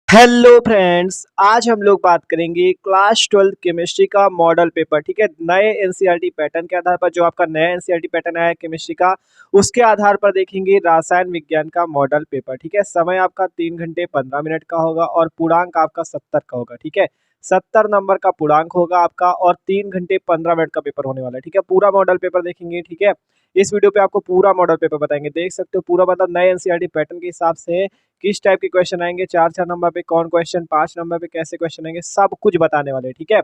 Hello friends, आज हम लोग बात करेंगे क्लास 12 केमिस्ट्री का मॉडल पेपर। ठीक है, नए एनसीईआरटी पैटर्न के आधार पर जो आपका नया एनसीईआरटी पैटर्न आया है केमिस्ट्री का, उसके आधार पर देखेंगे रसायन विज्ञान का मॉडल पेपर। ठीक है, समय आपका 3 घंटे 15 मिनट का होगा और पूर्णांक आपका 70 का होगा। ठीक है, 70 नंबर का पूर्णांक होगा आपका और 3 घंटे 15 मिनट का पेपर होने वाला है। ठीक है, पूरा मॉडल पेपर देखेंगे। ठीक है, इस वीडियो पे आपको पूरा मॉडल पेपर बताएंगे। देख सकते हो पूरा मतलब नए एनसीईआरटी पैटर्न के हिसाब से किस टाइप के क्वेश्चन आएंगे, 4-4 नंबर पे कौन क्वेश्चन, 5 नंबर पे कैसे क्वेश्चन आएंगे, सब कुछ बताने वाले हैं। ठीक है,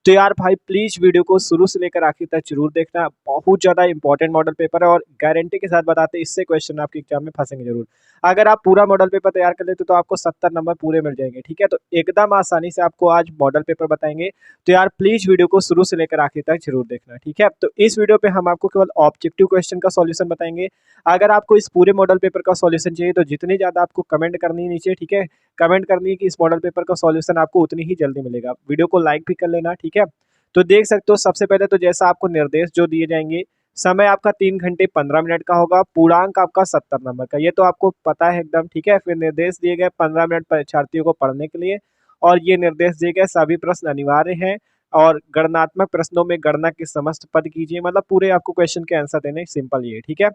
तो यार भाई प्लीज वीडियो को शुरू से लेकर आखिर तक जरूर देखना। बहुत ज्यादा इंपॉर्टेंट मॉडल पेपर है और गारंटी के साथ बताते हैं इससे क्वेश्चन आपके एग्जाम में फंसेंगे जरूर। अगर आप पूरा मॉडल पेपर तैयार कर लेते तो आपको 70 नंबर पूरे मिल जाएंगे। ठीक है, तो एकदम आसानी से आपको आज मॉडल पेपर बताएंगे। तो यार प्लीज वीडियो को शुरू से लेकर आखिर तक जरूर देखना। ठीक है, तो इस वीडियो पे हम आपको केवल ऑब्जेक्टिव क्वेश्चन का सॉल्यूशन बताएंगे। अगर आपको इस पूरे मॉडल पेपर का सॉल्यूशन चाहिए तो जितनी ज़्यादा आपको कमेंट करनी है नीचे, ठीक है, कमेंट करनी है कि इस मॉडल पेपर का सॉल्यूशन आपको उतनी ही जल्दी मिलेगा। वीडियो को लाइक भी कर लेना। ठीक है, तो देख सकते हो सबसे पहले तो जैसा आपको निर्देश जो दिए जाएंगे, समय आपका 3 घंटे 15 मिनट का होगा, पूर्णांक आपका 70 नंबर का, ये तो आपको पता है एकदम। ठीक है, फिर निर्देश दिए गए 15 मिनट परीक्षार्थियों को पढ़ने के लिए और ये निर्देश दिए गए सभी प्रश्न अनिवार्य हैं और गणनात्मक प्रश्नों में गणना के समस्त पद कीजिए। मतलब पूरे आपको क्वेश्चन के आंसर देने, सिंपल ये। ठीक है,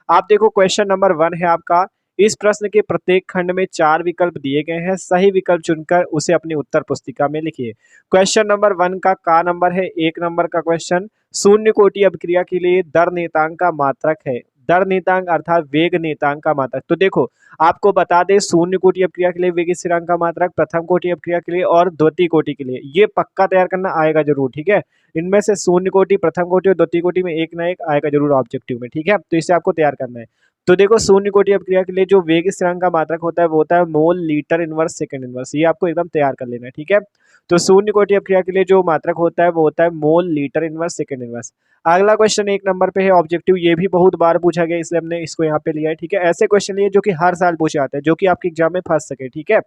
आप देखो क्वेश्चन नंबर 1 है आपका। इस प्रश्न के प्रत्येक खंड में 4 विकल्प दिए गए हैं, सही विकल्प चुनकर उसे अपनी उत्तर पुस्तिका में लिखिए। क्वेश्चन नंबर 1 का नंबर है 1 नंबर का क्वेश्चन। शून्य कोटि अभिक्रिया के लिए दर नियतांक का मात्रक है। दर नियतांक अर्थात वेग नियतांक का मात्रक। तो देखो आपको बता दें, शून्य कोटि अभिक्रिया के लिए वेग स्थिरांक का मात्रक, प्रथम कोटि अभिक्रिया के लिए और द्वितीय कोटि के लिए, ये पक्का तैयार करना आएगा जरूर। ठीक है, इनमें से शून्य कोटि, प्रथम कोटि और द्वितीय कोटि में एक ना एक आएगा जरूर ऑब्जेक्टिव में। ठीक है, तो इसे आपको तैयार करना है। तो देखो शून्य कोटि अभिक्रिया के लिए जो वेग स्थिरांक का मात्रक होता है वो होता है mole litre inverse second inverse, ये आपको एकदम तैयार कर लेना है। ठीक है, तो शून्य कोटि अभिक्रिया के लिए जो मात्रक होता है वो होता है mole litre inverse second inverse. अगला क्वेश्चन 1 नंबर पे है ऑब्जेक्टिव, ये भी बहुत बार पूछा गया इसलिए हमने इसको यहाँ पे लिया है। ठीक है, ऐसे क्वेश्चन लिए जो कि हर साल पूछे जाते हैं, जो कि आपके एग्जाम में फंस सके। ठीक है,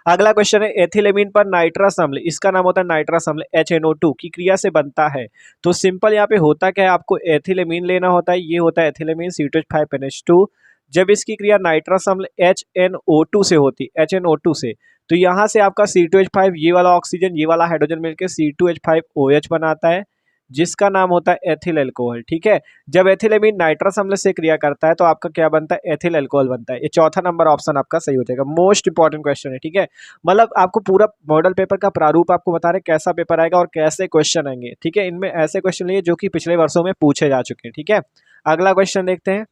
अगला क्वेश्चन है एथिलेमिन पर नाइट्रस अम्ल, इसका नाम होता है नाइट्रस अम्ल, HNO2 की क्रिया से बनता है। तो सिंपल यहाँ पे होता क्या है, आपको एथिलेमिन लेना होता है, ये होता है एथिलेमिन C2H5NH2। जब इसकी क्रिया नाइट्रस अम्ल HNO2 से होती, HNO2 से, तो यहाँ से आपका C2H5, ये वाला ऑक्सीजन ये वाला हाइड्रोजन मिलकर C2H5OH बनाता है, जिसका नाम होता है एथिल अल्कोहल। ठीक है, जब एथिलेमिन नाइट्रस अम्ल से क्रिया करता है तो आपका क्या बनता है, एथिल अल्कोहल बनता है। ये चौथा नंबर ऑप्शन आपका सही हो जाएगा, मोस्ट इंपॉर्टेंट क्वेश्चन है। ठीक है, मतलब आपको पूरा मॉडल पेपर का प्रारूप आपको बता रहे कैसा पेपर आएगा और कैसे क्वेश्चन आएंगे। ठीक है, इनमें ऐसे क्वेश्चन लिए जो कि पिछले वर्षों में पूछे जा चुके हैं। ठीक है, अगला क्वेश्चन देखते हैं।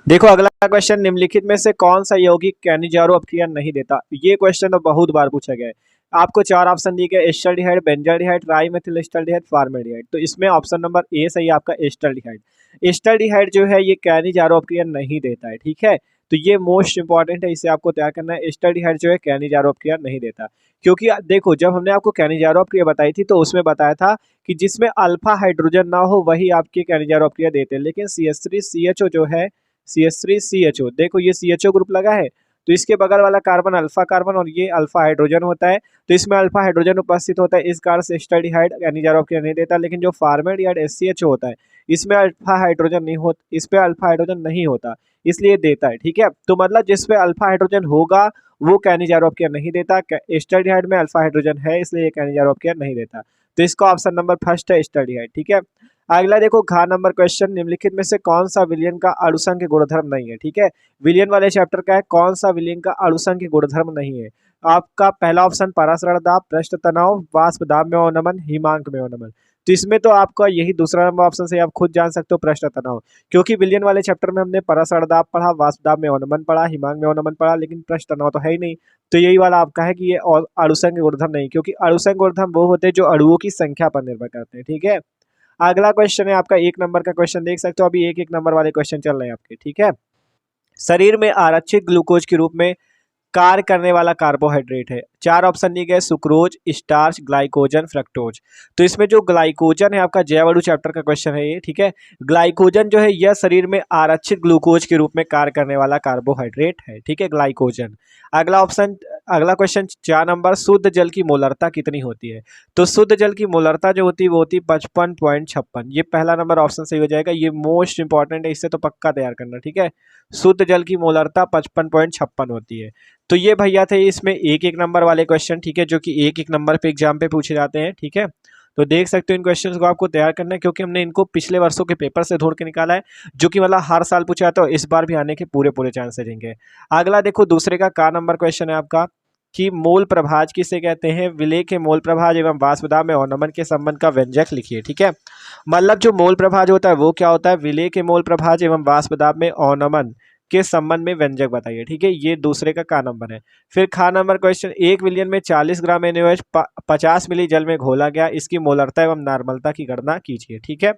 देखो अगला क्वेश्चन, निम्नलिखित में से कौन सा यौगिक कैनिजारो अपक्रिया नहीं देता। ये क्वेश्चन तो बहुत बार पूछा गया है। आपको 4 ऑप्शन दिए गए, एस्टल्डिहाइड, बेंजाल्डिहाइड, ट्राईमेथिल एस्टल्डिहाइड, फॉर्मेल्डिहाइड। तो इसमें ऑप्शन नंबर ए सही है आपका, एस्टल्डिहाइड। एस्टल्डिहाइड जो है ये कैनिजारो अपक्रिया नहीं देता है। ठीक है, तो ये मोस्ट इंपॉर्टेंट है, इसे आपको तैयार करना है। एस्टल्डिहाइड जो है कैनिजारो अपक्रिया नहीं देता, क्योंकि देखो जब हमने आपको कैनिजारो अपक्रिया बताई थी तो उसमें बताया था कि जिसमें अल्फा हाइड्रोजन ना हो वही आपकी कैनिजारो अपक्रिया देते हैं। लेकिन CH3CHO जो है, CH3CHO, देखो ये CHO ग्रुप लगा है तो इसके बगल वाला कार्बन अल्फा कार्बन और ये अल्फा हाइड्रोजन होता है, तो इसमें अल्फा हाइड्रोजन उपस्थित होता है, इस कारण से एस्टल्डिहाइड कैनिजारो अपक्रिया नहीं देता। लेकिन जो फॉर्मेल्डिहाइड HCHO होता है इसमें अल्फा हाइड्रोजन नहीं होता, इस पे अल्फा हाइड्रोजन नहीं होता, इसलिए देता है। ठीक है, तो मतलब जिस पे अल्फा हाइड्रोजन होगा वो कैनिजारो अपक्रिया नहीं देता। एस्टल्डिहाइड में अल्फा हाइड्रोजन है इसलिए ये कैनिजारो अपक्रिया नहीं देता। तो इसका ऑप्शन नंबर फर्स्ट है एस्टल्डिहाइड। ठीक है, अगला देखो घ नंबर क्वेश्चन, निम्नलिखित में से कौन सा विलयन का अणुसंघ गुणधर्म नहीं है। ठीक है, विलयन वाले चैप्टर का है, कौन सा विलयन का अणुसंघ गुणधर्म नहीं है। आपका पहला ऑप्शन परासरण दाब, पृष्ठ तनाव, वाष्प दाब में अवनमन, हिमांक में अवनमन। तो इसमें तो आपका यही दूसरा नंबर ऑप्शन से आप खुद जान सकते हो, पृष्ठ तनाव, क्योंकि विलयन वाले चैप्टर में हमने परासरण दाब पढ़ा, वाष्प दाब में अवनमन पढ़ा, हिमांक में अवनमन पढ़ा, लेकिन पृष्ठ तनाव तो है ही नहीं। तो यही वाला आपका है कि ये अणुसंघ गुणधर्म नहीं, क्योंकि अणुसंघ गुणधर्म वो होते हैं जो अणुओं की संख्या पर निर्भर करते हैं। ठीक है, अगला क्वेश्चन है आपका 1 नंबर का क्वेश्चन, देख सकते हो अभी 1-1 नंबर वाले क्वेश्चन चल रहे हैं आपके। ठीक है, शरीर में आरक्षित ग्लूकोज के रूप में कार्य करने वाला कार्बोहाइड्रेट है। 4 ऑप्शन दिए गए, सुक्रोज, स्टार्च, ग्लाइकोजन, फ्रक्टोज। तो इसमें जो ग्लाइकोजन है आपका जैव चैप्टर का क्वेश्चन है ये। ठीक है, ग्लाइकोजन जो है यह शरीर में आरक्षित ग्लूकोज के रूप में कार्य करने वाला कार्बोहाइड्रेट है। ठीक है, ग्लाइकोजन। अगला ऑप्शन अगला क्वेश्चन 4 नंबर, शुद्ध जल की मोलरता कितनी होती है? तो शुद्ध जल की मोलरता जो होती है वो होती है 55.56। ये पहला नंबर ऑप्शन सही हो जाएगा, ये मोस्ट इंपॉर्टेंट है, इससे तो पक्का तैयार करना, ठीक है। शुद्ध जल की मोलरता 55.56 होती है। तो ये भैया थे इसमें एक एक नंबर वाले क्वेश्चन, ठीक है, जो कि एक एक नंबर पे एग्जाम पे पूछे जाते हैं, ठीक है। तो देख सकते हो इन क्वेश्चंस को आपको तैयार करना है, क्योंकि हमने इनको पिछले वर्षों के पेपर से ढूंढ के निकाला है, जो कि मतलब हर साल पूछा जाता है, इस बार भी आने के पूरे पूरे चांसेस रहेंगे। अगला देखो दूसरे का नंबर क्वेश्चन है आपका कि मूल प्रभाज किसे कहते हैं? विलेय के मूल प्रभाज एवं वाष्पदाब में अवनमन के संबंध का व्यंजक लिखिए, ठीक है। मतलब जो मूल प्रभाज होता है वो क्या होता है? विलेय के मूल प्रभाज एवं वाष्पदाब में अवनमन के संबंध में व्यंजक बताइए, ठीक है। ये दूसरे का नंबर है। फिर नंबर क्वेश्चन, 1 विलियन में 40 ग्राम NaOH 50 मिली जल में घोला गया, इसकी मोलरता एवं नॉर्मलता की गणना कीजिए, ठीक है।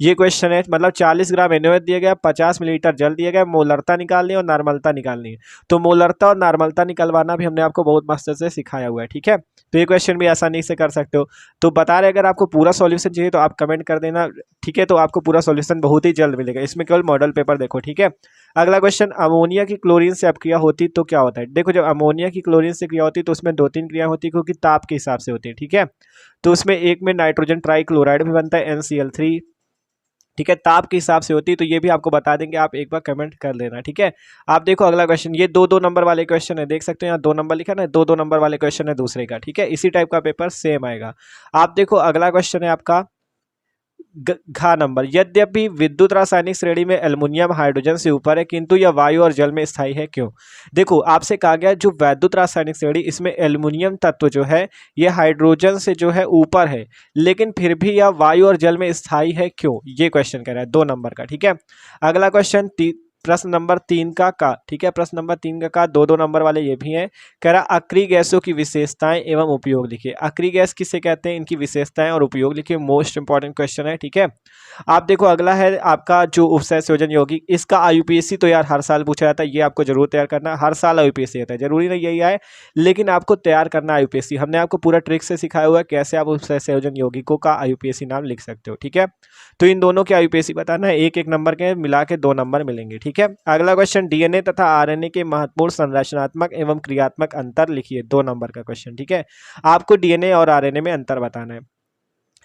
ये क्वेश्चन है, मतलब 40 ग्राम NaOH दिया गया, 50 मिलीलीटर जल दिया गया, मोलरता निकालनी है और नॉर्मलता निकालनी है। तो मोलरता और नॉर्मलता निकलवाना भी हमने आपको बहुत मस्त से सिखाया हुआ है, ठीक है। तो ये क्वेश्चन भी आसानी से कर सकते हो। तो बता रहे अगर आपको पूरा सॉल्यूशन चाहिए तो आप कमेंट कर देना, ठीक है। तो आपको पूरा सॉल्यूशन बहुत ही जल्द मिलेगा, इसमें केवल मॉडल पेपर देखो, ठीक है। अगला क्वेश्चन, अमोनिया की क्लोरीन से अपक्रिया होती तो क्या होता है? देखो जब अमोनिया की क्लोरीन से क्रिया होती है तो उसमें 2-3 क्रिया होती है, क्योंकि ताप के हिसाब से होती है, ठीक है। तो उसमें एक में नाइट्रोजन ट्राइक्लोराइड भी बनता है NCl3, ठीक है, ताप के हिसाब से होती है। तो ये भी आपको बता देंगे, आप एक बार कमेंट कर लेना, ठीक है। आप देखो अगला क्वेश्चन, ये 2-2 नंबर वाले क्वेश्चन है, देख सकते हो यहाँ 2 नंबर लिखा ना, 2-2 नंबर वाले क्वेश्चन है दूसरे का, ठीक है। इसी टाइप का पेपर सेम आएगा। आप देखो अगला क्वेश्चन है आपका नंबर, यद्यपि विद्युत रासायनिक श्रेणी में एल्युमिनियम हाइड्रोजन से ऊपर है, किंतु यह वायु और जल में स्थायी है, क्यों? देखो आपसे कहा गया जो वैद्युत रासायनिक श्रेणी, इसमें एल्युमिनियम तत्व जो है ये हाइड्रोजन से जो है ऊपर है, लेकिन फिर भी यह वायु और जल में स्थायी है, क्यों? ये क्वेश्चन कह रहा है 2 नंबर का, ठीक है। अगला क्वेश्चन प्रश्न नंबर 3 का, ठीक है, प्रश्न नंबर 3 का 2-2 नंबर वाले ये भी हैं। कह रहा अक्रिय गैसों की विशेषताएं एवं उपयोग लिखिए। अक्रिय गैस किसे कहते हैं, इनकी विशेषताएं और उपयोग लिखिए, मोस्ट इंपॉर्टेंट क्वेश्चन है, ठीक है। आप देखो अगला है आपका जो उपसय संयोजन यौगिक, इसका IUPAC तो यार हर साल पूछा जाता है, ये आपको जरूर तैयार करना है, हर साल IUPAC आता है, जरूरी नहीं यही आए, लेकिन आपको तैयार करना है IUPAC। हमने आपको पूरा ट्रिक से सिखाया हुआ है कैसे आप उपसय संयोजन यौगिकों का IUPAC नाम लिख सकते हो, ठीक है। तो इन दोनों के IUPAC बताना है, एक एक नंबर के मिला के 2 नंबर मिलेंगे, ठीक है। अगला क्वेश्चन, DNA तथा RNA के महत्वपूर्ण संरचनात्मक एवं क्रियात्मक अंतर लिखिए, 2 नंबर का क्वेश्चन, ठीक है। आपको DNA और RNA में अंतर बताना है।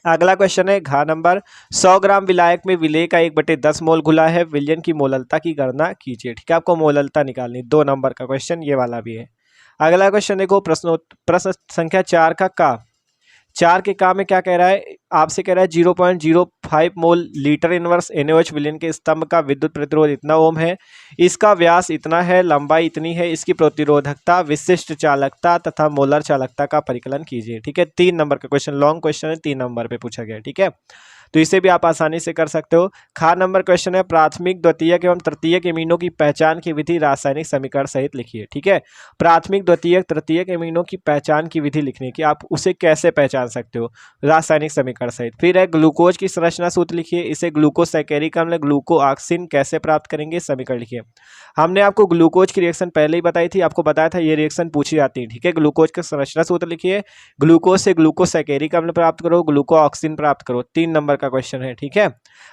अगला क्वेश्चन है नंबर, 100 ग्राम विलायक में विलेय का 1/10 मोल घुला है, विलयन की मोललता की गणना कीजिए, ठीक है। आपको मोललता निकालनी, 2 नंबर का क्वेश्चन ये वाला भी है। अगला क्वेश्चन देखो प्रश्न संख्या 4 का 4 के काम में क्या कह रहा है, आपसे कह रहा है 0.05 मोल लीटर इनवर्स NaOH विलयन के स्तंभ का विद्युत प्रतिरोध इतना ओम है, इसका व्यास इतना है, लंबाई इतनी है, इसकी प्रतिरोधकता, विशिष्ट चालकता तथा मोलर चालकता का परिकलन कीजिए, ठीक है। 3 नंबर का क्वेश्चन, लॉन्ग क्वेश्चन है, 3 नंबर पे पूछा गया, ठीक है। तो इसे भी आप आसानी से कर सकते हो। नंबर क्वेश्चन है, प्राथमिक द्वितीयक एवं तृतीयक एमिनो की पहचान की विधि रासायनिक समीकरण सहित लिखिए, ठीक है। प्राथमिक द्वितीयक तृतीयक एमिनो की पहचान की विधि लिखने की, आप उसे कैसे पहचान सकते हो, रासायनिक समीकरण सहित। फिर है ग्लूकोज की संरचना सूत्र लिखिए, इसे ग्लूकोसैकेरिक अम्ल ग्लूकोऑक्सिन कैसे प्राप्त करेंगे, समीकरण लिखिए। हमने आपको ग्लूकोज की रिएक्शन पहले ही बताई थी, आपको बताया था ये रिएक्शन पूछी जाती है, ठीक है। ग्लूकोज का संरचना सूत्र लिखिए, ग्लूकोज से ग्लूकोसैकेरिक अम्ल प्राप्त करो, ग्लूकोऑक्सिन प्राप्त करो, 3 नंबर का क्वेश्चन है, ठीक है।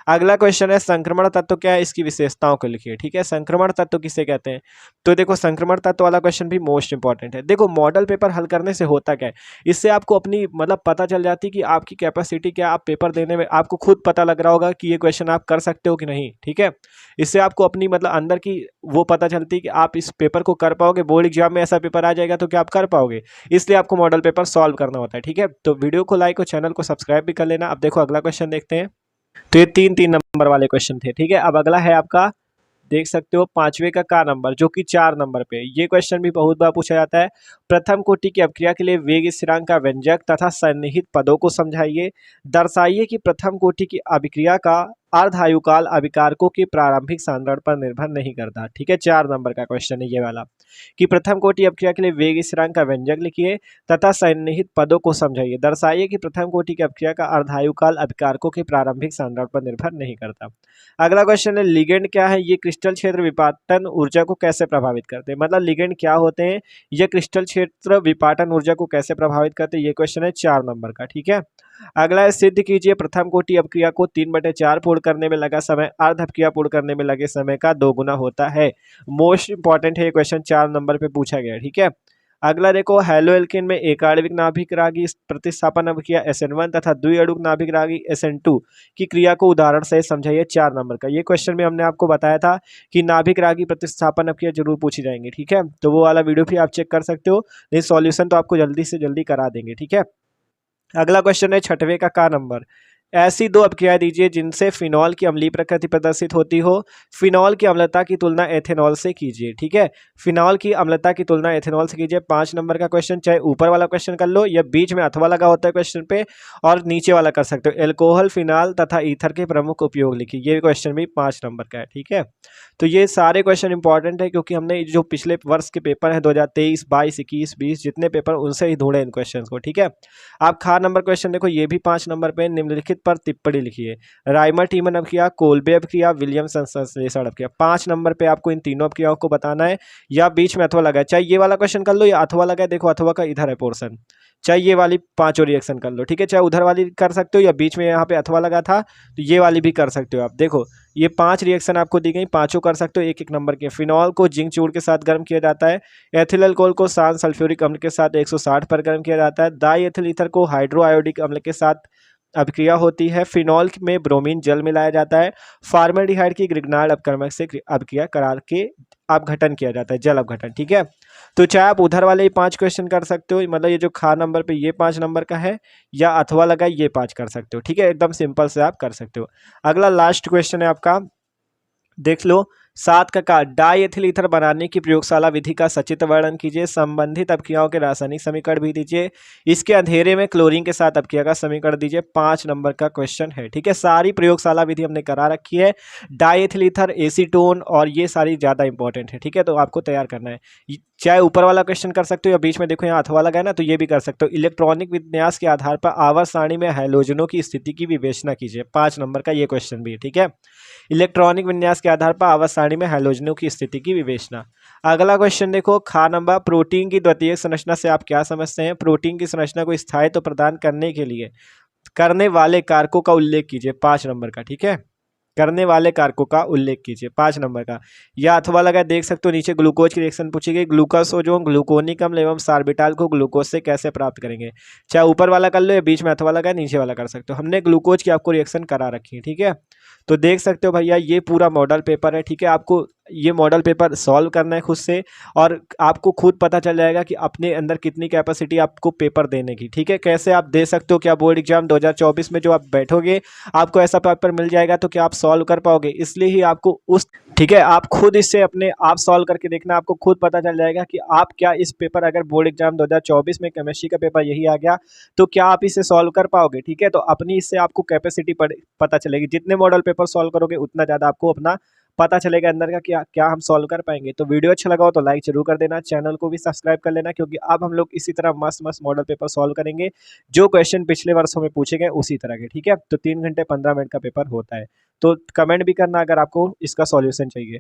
अगला क्वेश्चन है, संक्रमण तत्व क्या है, इसकी विशेषताओं को लिखिए, ठीक है। संक्रमण तत्व किसे कहते हैं? तो देखो संक्रमण तत्व वाला क्वेश्चन भी मोस्ट इंपॉर्टेंट है। देखो मॉडल पेपर हल करने से होता क्या है, इससे आपको अपनी मतलब पता चल जाती है कि आपकी कैपेसिटी क्या, आप पेपर देने में आपको खुद पता लग रहा होगा कि ये क्वेश्चन आप कर सकते हो कि नहीं, ठीक है। इससे आपको अपनी मतलब अंदर की वो पता चलती है कि आप इस पेपर को कर पाओगे, बोर्ड एग्जाम में ऐसा पेपर आ जाएगा तो क्या आप कर पाओगे, इसलिए आपको मॉडल पेपर सॉल्व करना होता है, ठीक है। तो वीडियो को लाइक और चैनल को सब्सक्राइब भी कर लेना। अब देखो अगला क्वेश्चन देखते हैं। तो ये 3-3 नंबर वाले क्वेश्चन थे, ठीक है। अब अगला है आपका, देख सकते हो 5वें का नंबर, जो कि 4 नंबर पे, ये क्वेश्चन भी बहुत बार पूछा जाता है। प्रथम कोटि की अपक्रिया के लिए वेग स्थिरांक का व्यंजक तथा सन्निहित पदों को समझाइए। दर्शाइए कि प्रथम कोटि की अभिक्रिया का अर्धायुकाल अभिकारकों के प्रारंभिक सांद्रण पर निर्भर नहीं करता, ठीक है। 4 नंबर का क्वेश्चन है ये वाला, कि प्रथम कोटि अपक्रिया के लिए वेग स्थिरांक का व्यंजक लिखिए तथा सन्निहित पदों को समझाइए। दर्शाइए कि प्रथम कोटि की अपक्रिया का अर्धायुकाल अभिकारकों के प्रारंभिक सांद्रण पर निर्भर नहीं करता। अगला क्वेश्चन है, लिगेंड क्या है, ये क्रिस्टल क्षेत्र विपाटन ऊर्जा को कैसे प्रभावित करते हैं, मतलब लिगेंड क्या होते हैं, ये क्रिस्टल क्षेत्र विपाटन ऊर्जा को कैसे प्रभावित करते हैं, ये क्वेश्चन है 4 नंबर का, ठीक है। अगला है, सिद्ध कीजिए प्रथम कोटि अपक्रिया को 3/4 पूर्ण करने में लगा समय अर्ध अपक्रिया पूर्ण करने में लगे समय का 2 गुना होता है। मोस्ट इंपॉर्टेंट है ये क्वेश्चन, 4 नंबर पे पूछा गया है, ठीक है। अगला देखो, हेलो एल्केन में एक आणविक नाभिक रागी प्रतिस्थापन अभिक्रिया SN1 तथा द्विअणुक नाभिक रागी SN2 की क्रिया को उदाहरण से समझाइए। 4 नंबर का ये क्वेश्चन भी हमने आपको बताया था कि नाभिक रागी प्रतिस्थापन अभिक्रिया जरूर पूछी जाएंगी, ठीक है। तो वो वाला वीडियो भी आप चेक कर सकते हो, नहीं सॉल्यूशन तो आपको जल्दी से जल्दी करा देंगे, ठीक है। अगला क्वेश्चन है छठवें का नंबर, ऐसी दो अभिक्रियाएं दीजिए जिनसे फिनॉल की अम्लीय प्रकृति प्रदर्शित होती हो। फिनॉल की अम्लता की तुलना एथेनॉल से कीजिए, ठीक है। फिनॉल की अम्लता की तुलना एथेनॉल से कीजिए। 5 नंबर का क्वेश्चन, चाहे ऊपर वाला क्वेश्चन कर लो या बीच में अथवा लगा होता है क्वेश्चन पे, और नीचे वाला कर सकते हो। एल्कोहल, फिनाल तथा ईथर के प्रमुख उपयोग लिखिए। ये क्वेश्चन भी 5 नंबर का है, ठीक है। तो ये सारे क्वेश्चन इंपॉर्टेंट है क्योंकि हमने जो पिछले वर्ष के पेपर है 2023, 22, 21, 20 जितने पेपर उनसे ही ढूंढे इन क्वेश्चन को, ठीक है। आप खा नंबर क्वेश्चन देखो, ये भी 5 नंबर पे, निम्नलिखित पर टिप्पणी लिखिए। राइमर टीमन अभिक्रिया, कोल्बे अभिक्रिया, विलियमसन संश्लेषण अभिक्रिया। 5 नंबर पे आपको इन तीनों अभिक्रियाओं को बताना है, या बीच में अथवा लगा है, चाहे ये वाला क्वेश्चन कर लो या अथवा लगा है, देखो अथवा का इधर है पोर्शन, चाहे ये वाली पांचों रिएक्शन कर लो, ठीक है। चाहे उधर वाली कर सकते हो या बीच में यहाँ पे अथवा लगा था तो ये वाली भी कर सकते हो आप। देखो ये 5 रिएक्शन आपको दी गई, पांचों कर सकते हो एक एक नंबर के। फिनॉल को जिंक चूड़ के साथ गर्म किया जाता है। एथिल अल्कोहल को सांस सल्फ्यूरिक अम्ल के साथ 160 पर गर्म किया जाता है। डाई एथिल ईथर को हाइड्रो आयोडिक अम्ल के साथ अभिक्रिया होती है। फिनॉल में ब्रोमीन जल मिलाया जाता है। फॉर्मेल्डिहाइड की ग्रिग्नार्ड अपक्रमक से अभिक्रिया करा के अपघटन किया जाता है, जल अपघटन, ठीक है। तो चाहे आप उधर वाले ही 5 क्वेश्चन कर सकते हो, मतलब ये जो खा नंबर पे ये 5 नंबर का है, या अथवा लगा ये 5 कर सकते हो, ठीक है। एकदम सिंपल से आप कर सकते हो। अगला लास्ट क्वेश्चन है आपका, देख लो। 7 का डाई एथिल ईथर बनाने की प्रयोगशाला विधि का सचित्र वर्णन कीजिए। संबंधित अभिक्रियाओं के रासायनिक समीकरण भी दीजिए। इसके अंधेरे में क्लोरीन के साथ अभिक्रिया का समीकरण दीजिए। 5 नंबर का क्वेश्चन है, ठीक है। सारी प्रयोगशाला विधि हमने करा रखी है। डाई एथिल ईथर, एसीटोन और ये सारी ज़्यादा इंपॉर्टेंट है, ठीक है। तो आपको तैयार करना है, चाहे ऊपर वाला क्वेश्चन कर सकते हो या बीच में देखो यहाँ अथवा लगा है ना, तो ये भी कर सकते हो। इलेक्ट्रॉनिक विन्यास के आधार पर आवर्त सारणी में हैलोजनों की स्थिति की विवेचना कीजिए। 5 नंबर का ये क्वेश्चन भी है, ठीक है। इलेक्ट्रॉनिक विन्यास के आधार पर आवर्त सारणी में हैलोजनों की स्थिति की विवेचना। अगला क्वेश्चन देखो, खा नंबर, प्रोटीन की द्वितीय संरचना से आप क्या समझते हैं। प्रोटीन की संरचना को स्थायित्व प्रदान करने के लिए करने वाले कारकों का उल्लेख कीजिए। 5 नंबर का, ठीक है। करने वाले कारकों का उल्लेख कीजिए। 5 नंबर का, या अथवा लगा देख सकते हो। नीचे ग्लूकोज की रिएक्शन पूछी गई। ग्लूकोसोजोन, ग्लूकोनिक अम्ल एवं सार्बिटाल को ग्लूकोज से कैसे प्राप्त करेंगे। चाहे ऊपर वाला कर लो या बीच में अथवा लगा नीचे वाला कर सकते हो। हमने ग्लूकोज की आपको रिएक्शन करा रखी है, ठीक है। तो देख सकते हो भैया, ये पूरा मॉडल पेपर है, ठीक है। आपको ये मॉडल पेपर सॉल्व करना है खुद से, और आपको खुद पता चल जाएगा कि अपने अंदर कितनी कैपेसिटी आपको पेपर देने की, ठीक है। कैसे आप दे सकते हो, क्या बोर्ड एग्जाम 2024 में जो आप बैठोगे आपको ऐसा पेपर मिल जाएगा तो क्या आप सॉल्व कर पाओगे। इसलिए ही आपको उस, ठीक है, आप खुद इससे अपने आप सॉल्व करके देखना, आपको खुद पता चल जाएगा कि आप क्या इस पेपर, अगर बोर्ड एग्जाम 2024 में केमिस्ट्री का पेपर यही आ गया तो क्या आप इसे सॉल्व कर पाओगे, ठीक है। तो अपनी इससे आपको कैपेसिटी पता चलेगी। जितने मॉडल पेपर सॉल्व करोगे उतना ज़्यादा आपको अपना पता चलेगा अंदर का क्या क्या हम सॉल्व कर पाएंगे। तो वीडियो अच्छा लगा हो तो लाइक जरूर कर देना, चैनल को भी सब्सक्राइब कर लेना, क्योंकि अब हम लोग इसी तरह मस्त मस्त मॉडल पेपर सॉल्व करेंगे जो क्वेश्चन पिछले वर्षों में पूछे गए उसी तरह के, ठीक है। तो 3 घंटे 15 मिनट का पेपर होता है। तो कमेंट भी करना अगर आपको इसका सॉल्यूशन चाहिए।